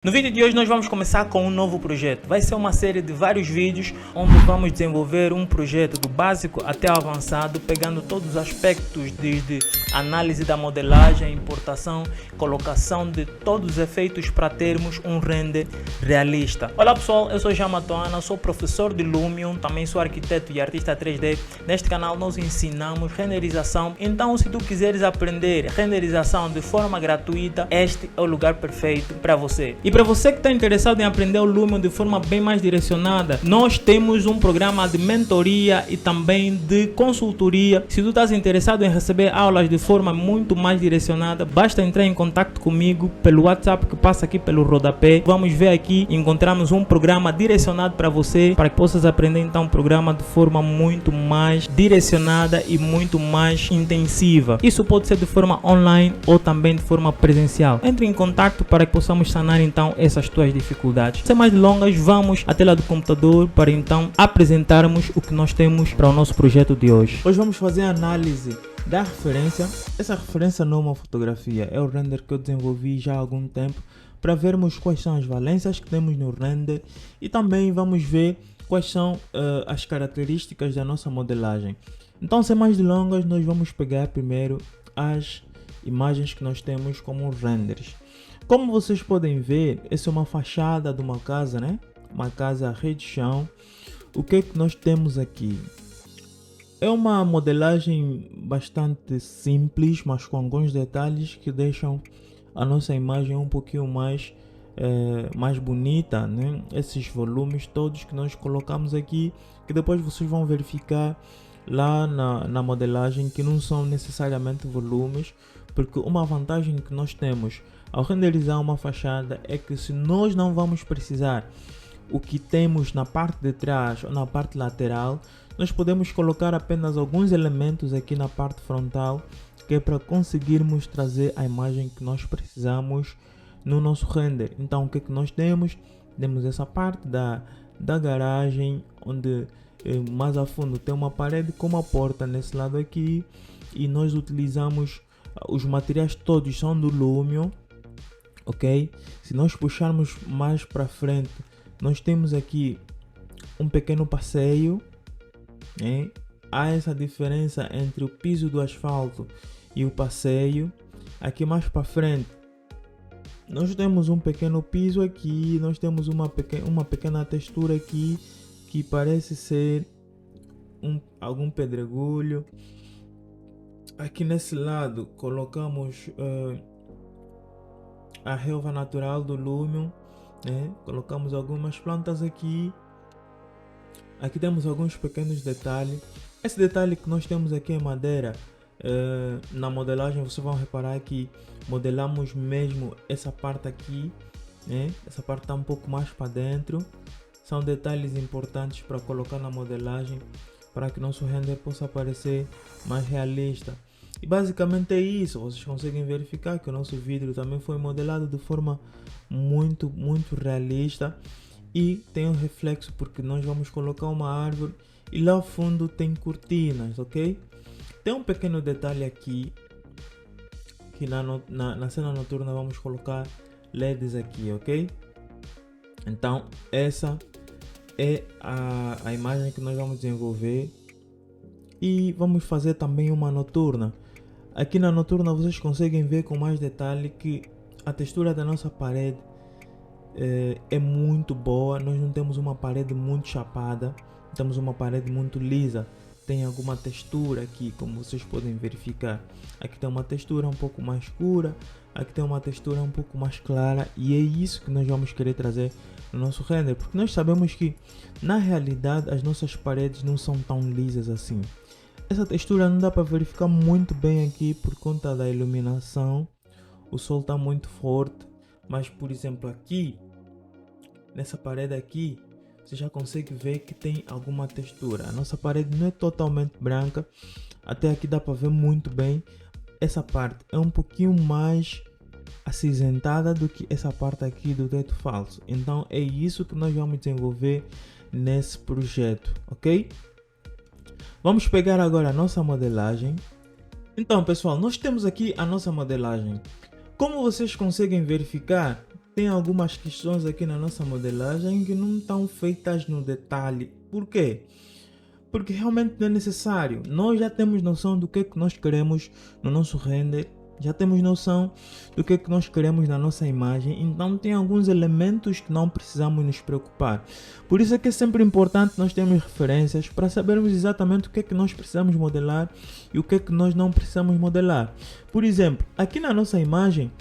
No vídeo de hoje nós vamos começar com um novo projeto. Vai ser uma série de vários vídeos onde vamos desenvolver um projeto do básico até o avançado, pegando todos os aspectos desde análise da modelagem, importação, colocação de todos os efeitos para termos um render realista. Olá pessoal, eu sou Jean Matoana, sou professor de Lumion, também sou arquiteto e artista 3D. Neste canal nós ensinamos renderização, então se tu quiseres aprender renderização de forma gratuita, este é o lugar perfeito para você. E para você que está interessado em aprender o Lumion de forma bem mais direcionada, nós temos um programa de mentoria e também de consultoria. Se tu estás interessado em receber aulas de forma muito mais direcionada, basta entrar em contato comigo pelo WhatsApp que passa aqui pelo rodapé. Vamos ver aqui, encontramos um programa direcionado para você, para que possas aprender então um programa de forma muito mais direcionada e muito mais intensiva. Isso pode ser de forma online ou também de forma presencial. Entre em contato para que possamos sanar então essas tuas dificuldades. Sem mais delongas, vamos à tela do computador para então apresentarmos o que nós temos para o nosso projeto de hoje. Hoje vamos fazer a análise da referência. Essa referência não é uma fotografia, é o render que eu desenvolvi já há algum tempo para vermos quais são as valências que temos no render e também vamos ver quais são as características da nossa modelagem. Então, sem mais delongas, nós vamos pegar primeiro as imagens que nós temos como renders. Como vocês podem ver, essa é uma fachada de uma casa, né? Uma casa rede chão. O que é que nós temos aqui? É uma modelagem bastante simples, mas com alguns detalhes que deixam a nossa imagem um pouquinho mais bonita, né? Esses volumes todos que nós colocamos aqui, que depois vocês vão verificar lá na modelagem que não são necessariamente volumes, porque uma vantagem que nós temos ao renderizar uma fachada é que se nós não vamos precisar o que temos na parte de trás ou na parte lateral, nós podemos colocar apenas alguns elementos aqui na parte frontal, que é para conseguirmos trazer a imagem que nós precisamos no nosso render. Então o que é que nós temos? Temos essa parte da garagem, onde mais a fundo tem uma parede com uma porta nesse lado aqui, e nós utilizamos os materiais todos são do Lumion, ok? Se nós puxarmos mais para frente, nós temos aqui um pequeno passeio, né? Há essa diferença entre o piso do asfalto e o passeio. Aqui mais para frente nós temos um pequeno piso aqui, nós temos uma pequena textura aqui que parece ser algum pedregulho. Aqui nesse lado colocamos a relva natural do Lumion, né? Colocamos algumas plantas aqui. Aqui temos alguns pequenos detalhes. Esse detalhe que nós temos aqui em madeira, na modelagem vocês vão reparar que modelamos mesmo essa parte aqui, né? Essa parte está um pouco mais para dentro. São detalhes importantes para colocar na modelagem para que nosso render possa parecer mais realista. E basicamente é isso. Vocês conseguem verificar que o nosso vidro também foi modelado de forma muito realista, e tem um reflexo porque nós vamos colocar uma árvore e lá ao fundo tem cortinas, ok? Tem um pequeno detalhe aqui que na cena noturna vamos colocar LEDs aqui, ok? Então essa é a imagem que nós vamos desenvolver, e vamos fazer também uma noturna. Aqui na noturna vocês conseguem ver com mais detalhe que a textura da nossa parede é muito boa. Nós não temos uma parede muito chapada, temos uma parede muito lisa. Tem alguma textura aqui, como vocês podem verificar. Aqui tem uma textura um pouco mais escura, aqui tem uma textura um pouco mais clara, e é isso que nós vamos querer trazer no nosso render, porque nós sabemos que na realidade as nossas paredes não são tão lisas assim. Essa textura não dá para verificar muito bem aqui por conta da iluminação, o sol está muito forte, mas por exemplo aqui, nessa parede aqui, você já consegue ver que tem alguma textura. A nossa parede não é totalmente branca, até aqui dá para ver muito bem. Essa parte é um pouquinho mais acinzentada do que essa parte aqui do teto falso. Então é isso que nós vamos desenvolver nesse projeto, ok? Vamos pegar agora a nossa modelagem. Então pessoal, nós temos aqui a nossa modelagem. Como vocês conseguem verificar, tem algumas questões aqui na nossa modelagem que não estão feitas no detalhe. Por quê? Porque realmente não é necessário. Nós já temos noção do que nós queremos no nosso render, já temos noção do que nós queremos na nossa imagem, então tem alguns elementos que não precisamos nos preocupar. Por isso é que é sempre importante nós termos referências para sabermos exatamente o que nós precisamos modelar e o que nós não precisamos modelar. Por exemplo, aqui na nossa imagem,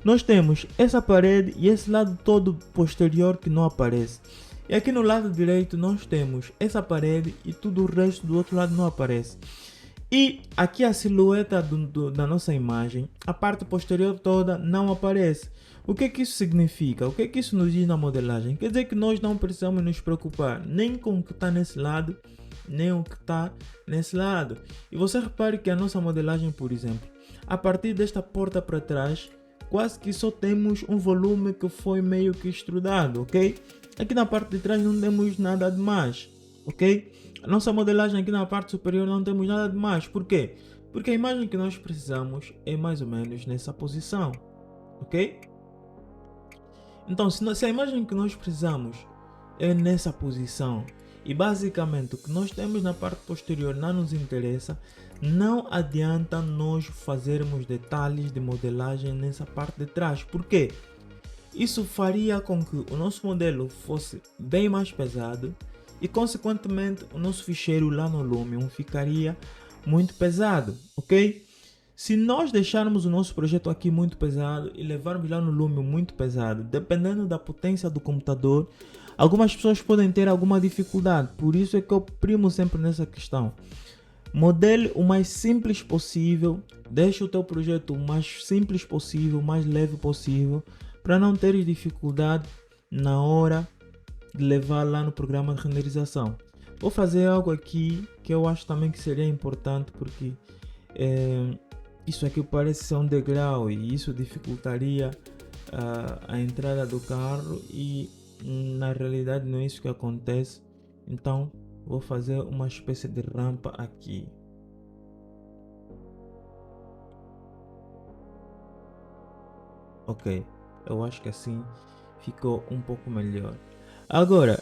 nós temos essa parede e esse lado todo posterior que não aparece. E aqui no lado direito nós temos essa parede e tudo o resto do outro lado não aparece. E aqui a silhueta da nossa imagem, a parte posterior toda não aparece. O que isso significa? O que isso nos diz na modelagem? Quer dizer que nós não precisamos nos preocupar nem com o que está nesse lado, nem o que está nesse lado. E você repare que a nossa modelagem, por exemplo, a partir desta porta para trás, quase que só temos um volume que foi meio que extrudado, ok? Aqui na parte de trás não temos nada de mais, ok? A nossa modelagem aqui na parte superior não temos nada de mais. Por quê? Porque a imagem que nós precisamos é mais ou menos nessa posição, ok? Então, se a imagem que nós precisamos é nessa posição e basicamente o que nós temos na parte posterior não nos interessa, não adianta nós fazermos detalhes de modelagem nessa parte de trás. Por quê? Isso faria com que o nosso modelo fosse bem mais pesado e consequentemente o nosso ficheiro lá no Lumion ficaria muito pesado, ok? Se nós deixarmos o nosso projeto aqui muito pesado e levarmos lá no Lumion muito pesado, dependendo da potência do computador, algumas pessoas podem ter alguma dificuldade. Por isso é que eu primo sempre nessa questão. Modele o mais simples possível, deixe o teu projeto o mais simples possível, o mais leve possível, para não ter dificuldade na hora de levar lá no programa de renderização. Vou fazer algo aqui que eu acho também que seria importante, porque isso aqui parece ser um degrau e isso dificultaria a entrada do carro e na realidade não é isso que acontece. Então vou fazer uma espécie de rampa aqui. Ok, eu acho que assim ficou um pouco melhor. Agora,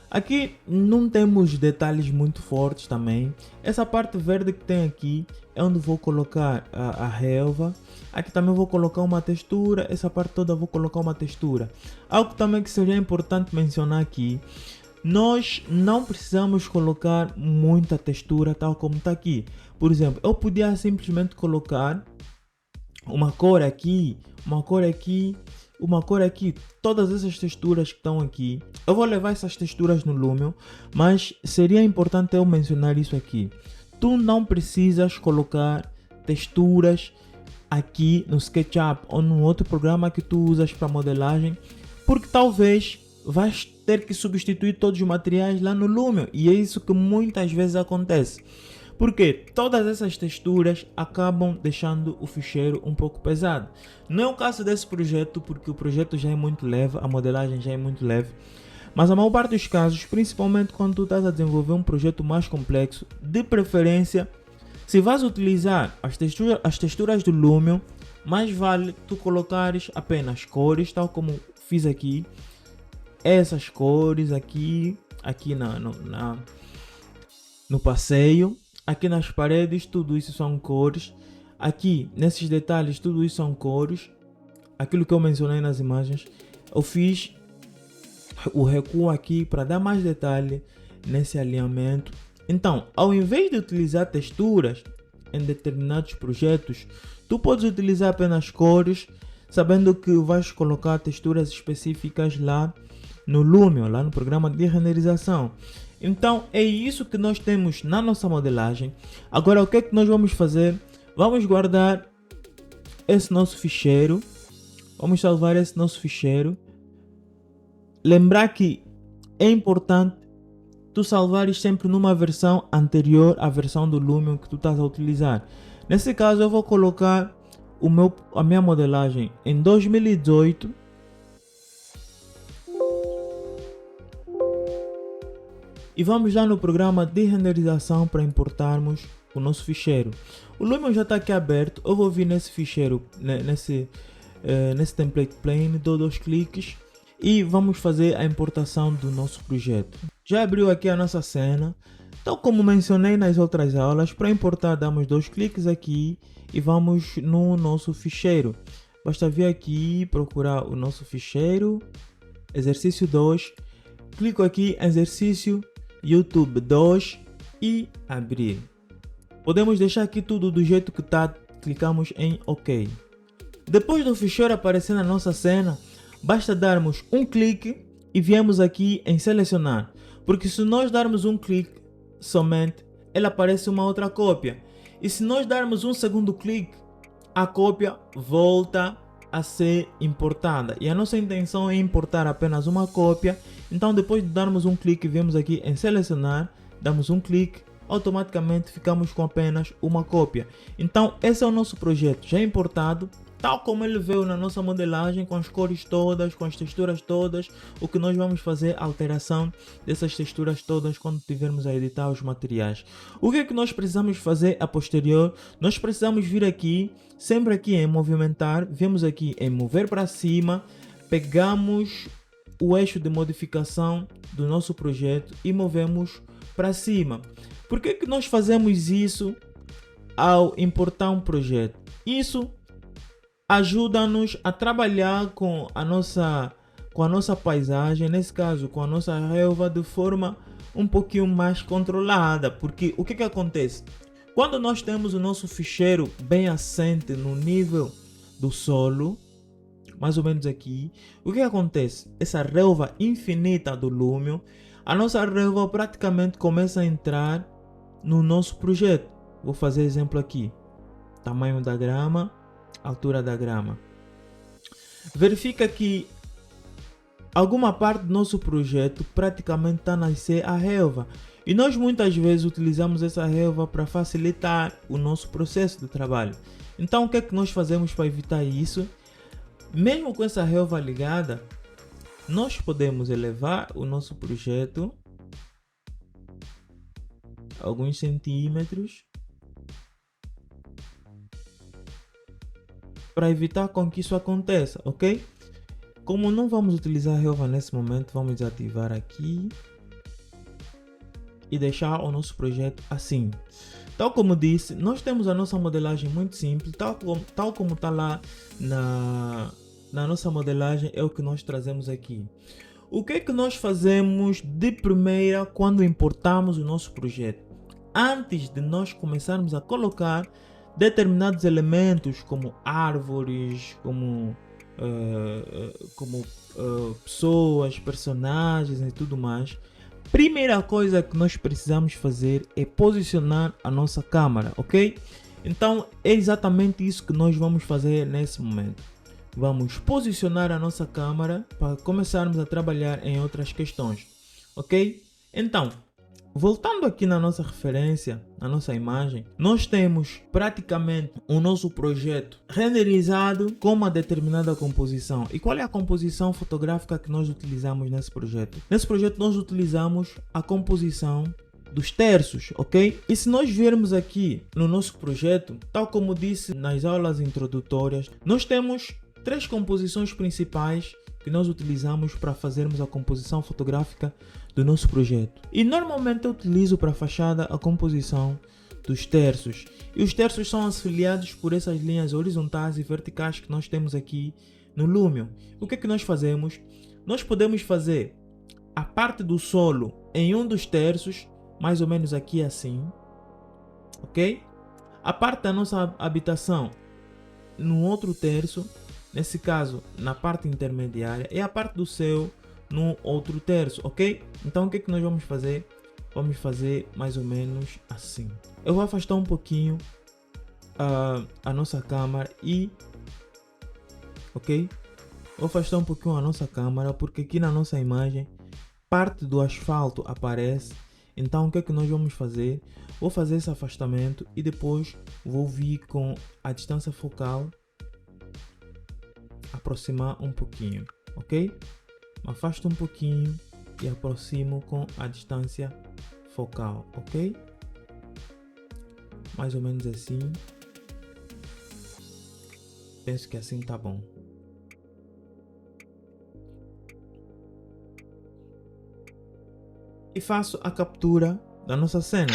aqui não temos detalhes muito fortes também. Essa parte verde que tem aqui é onde vou colocar a relva. Aqui também vou colocar uma textura. Essa parte toda vou colocar uma textura. Algo também que seria importante mencionar aqui. Nós não precisamos colocar muita textura tal como está aqui. Por exemplo, eu podia simplesmente colocar uma cor aqui, uma cor aqui, uma cor aqui, todas essas texturas que estão aqui. Eu vou levar essas texturas no Lumion, mas seria importante eu mencionar isso aqui. Tu não precisas colocar texturas aqui no SketchUp ou num outro programa que tu usas para modelagem, porque talvez vais ter que substituir todos os materiais lá no Lumion, e é isso que muitas vezes acontece. Porque todas essas texturas acabam deixando o ficheiro um pouco pesado. Não é o caso desse projeto, porque o projeto já é muito leve, a modelagem já é muito leve. Mas a maior parte dos casos, principalmente quando tu estás a desenvolver um projeto mais complexo, de preferência, se vais utilizar as texturas do Lumion, mais vale tu colocares apenas cores, tal como fiz aqui. Essas cores aqui no passeio. Aqui nas paredes, tudo isso são cores. Aqui, nesses detalhes, tudo isso são cores. Aquilo que eu mencionei nas imagens. Eu fiz o recuo aqui para dar mais detalhe nesse alinhamento. Então, ao invés de utilizar texturas em determinados projetos, tu podes utilizar apenas cores, sabendo que vais colocar texturas específicas lá no Lumion, lá no programa de renderização. Então é isso que nós temos na nossa modelagem. Agora o que é que nós vamos fazer? Vamos guardar esse nosso ficheiro. Vamos salvar esse nosso ficheiro. Lembrar que é importante tu salvares sempre numa versão anterior à versão do Lumion que tu estás a utilizar. Nesse caso eu vou colocar a minha modelagem em 2018. E vamos lá no programa de renderização para importarmos o nosso ficheiro. O Lumion já está aqui aberto. Eu vou vir nesse ficheiro, nesse template plane, dou 2 cliques e vamos fazer a importação do nosso projeto. Já abriu aqui a nossa cena. Então, como mencionei nas outras aulas, para importar damos 2 cliques aqui e vamos no nosso ficheiro. Basta vir aqui, procurar o nosso ficheiro, exercício 2, clico aqui em exercício YouTube 2 e abrir. Podemos deixar aqui tudo do jeito que está, clicamos em OK. Depois do ficheiro aparecer na nossa cena, basta darmos um clique e viemos aqui em selecionar, porque se nós darmos um clique somente, ela aparece uma outra cópia, e se nós darmos um segundo clique, a cópia volta a ser importada, e a nossa intenção é importar apenas uma cópia. Então, depois de darmos um clique, viemos aqui em selecionar, damos um clique, automaticamente ficamos com apenas uma cópia. Então, esse é o nosso projeto já importado, tal como ele veio na nossa modelagem, com as cores todas, com as texturas todas. O que nós vamos fazer, a alteração dessas texturas todas quando tivermos a editar os materiais. O que é que nós precisamos fazer a posterior? Nós precisamos vir aqui, sempre aqui em movimentar, viemos aqui em mover para cima, pegamos o eixo de modificação do nosso projeto e movemos para cima. Por que que nós fazemos isso ao importar um projeto? Isso ajuda-nos a trabalhar com a nossa paisagem, nesse caso com a nossa relva, de forma um pouquinho mais controlada. Porque o que que acontece? Quando nós temos o nosso ficheiro bem assente no nível do solo, mais ou menos aqui, o que acontece? Essa relva infinita do Lumion, a nossa relva praticamente começa a entrar no nosso projeto. Vou fazer exemplo aqui: tamanho da grama, altura da grama. Verifica que alguma parte do nosso projeto praticamente está a nascer a relva, e nós muitas vezes utilizamos essa relva para facilitar o nosso processo de trabalho. Então, o que é que nós fazemos para evitar isso? Mesmo com essa relva ligada, nós podemos elevar o nosso projeto alguns centímetros para evitar com que isso aconteça, ok? Como não vamos utilizar a relva nesse momento, vamos desativar aqui e deixar o nosso projeto assim. Tal como disse, nós temos a nossa modelagem muito simples, tal como está lá na nossa modelagem, é o que nós trazemos aqui. O que é que nós fazemos de primeira quando importamos o nosso projeto? Antes de nós começarmos a colocar determinados elementos como árvores, como pessoas, personagens e tudo mais, primeira coisa que nós precisamos fazer é posicionar a nossa câmera, ok? Então é exatamente isso que nós vamos fazer nesse momento. Vamos posicionar a nossa câmera para começarmos a trabalhar em outras questões, ok? Então, voltando aqui na nossa referência, na nossa imagem, nós temos praticamente o nosso projeto renderizado com uma determinada composição. E qual é a composição fotográfica que nós utilizamos nesse projeto? Nesse projeto nós utilizamos a composição dos terços, ok? E se nós virmos aqui no nosso projeto, tal como disse nas aulas introdutórias, nós temos 3 composições principais que nós utilizamos para fazermos a composição fotográfica do nosso projeto. E normalmente eu utilizo para a fachada a composição dos terços. E os terços são auxiliados por essas linhas horizontais e verticais que nós temos aqui no Lumion. O que é que nós fazemos? Nós podemos fazer a parte do solo em um dos terços, mais ou menos aqui assim, ok? A parte da nossa habitação no outro terço, nesse caso na parte intermediária, e a parte do céu no outro terço, ok? Então o que é que nós vamos fazer? Vamos fazer mais ou menos assim. Eu vou afastar um pouquinho a nossa câmera e, ok? Vou afastar um pouquinho a nossa câmera porque aqui na nossa imagem parte do asfalto aparece. Então o que é que nós vamos fazer? Vou fazer esse afastamento e depois vou vir com a distância focal, aproximar um pouquinho, ok? Afasto um pouquinho e aproximo com a distância focal, ok? Mais ou menos assim. Penso que assim tá bom. e faço a captura da nossa cena.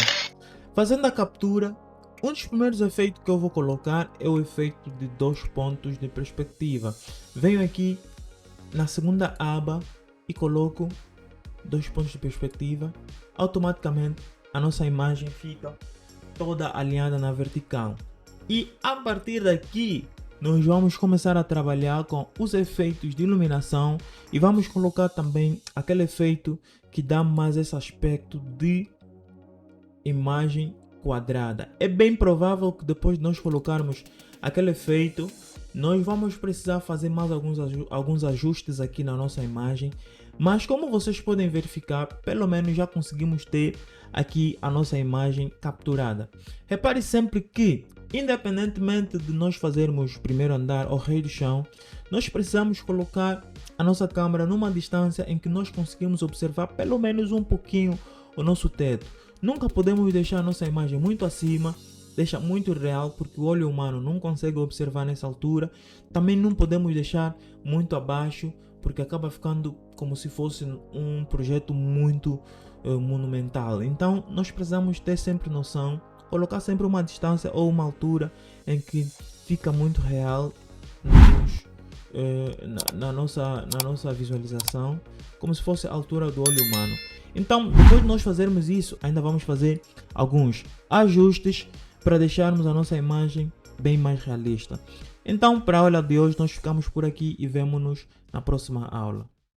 Fazendo a captura, um dos primeiros efeitos que eu vou colocar é o efeito de 2 pontos de perspectiva. Venho aqui na segunda aba e coloco 2 pontos de perspectiva. Automaticamente a nossa imagem fica toda alinhada na vertical. E a partir daqui nós vamos começar a trabalhar com os efeitos de iluminação e vamos colocar também aquele efeito que dá mais esse aspecto de imagem quadrada. É bem provável que depois de nós colocarmos aquele efeito, nós vamos precisar fazer mais alguns ajustes aqui na nossa imagem, mas como vocês podem verificar, pelo menos já conseguimos ter aqui a nossa imagem capturada. Repare sempre que, independentemente de nós fazermos primeiro andar ou rei do chão, nós precisamos colocar a nossa câmera numa distância em que nós conseguimos observar pelo menos um pouquinho o nosso teto. Nunca podemos deixar a nossa imagem muito acima, deixa muito real, porque o olho humano não consegue observar nessa altura. Também não podemos deixar muito abaixo, porque acaba ficando como se fosse um projeto muito monumental. Então nós precisamos ter sempre noção, colocar sempre uma distância ou uma altura em que fica muito real na nossa visualização, como se fosse a altura do olho humano. Então, depois de nós fazermos isso, ainda vamos fazer alguns ajustes para deixarmos a nossa imagem bem mais realista. Então, para a aula de hoje, nós ficamos por aqui e vemo-nos na próxima aula.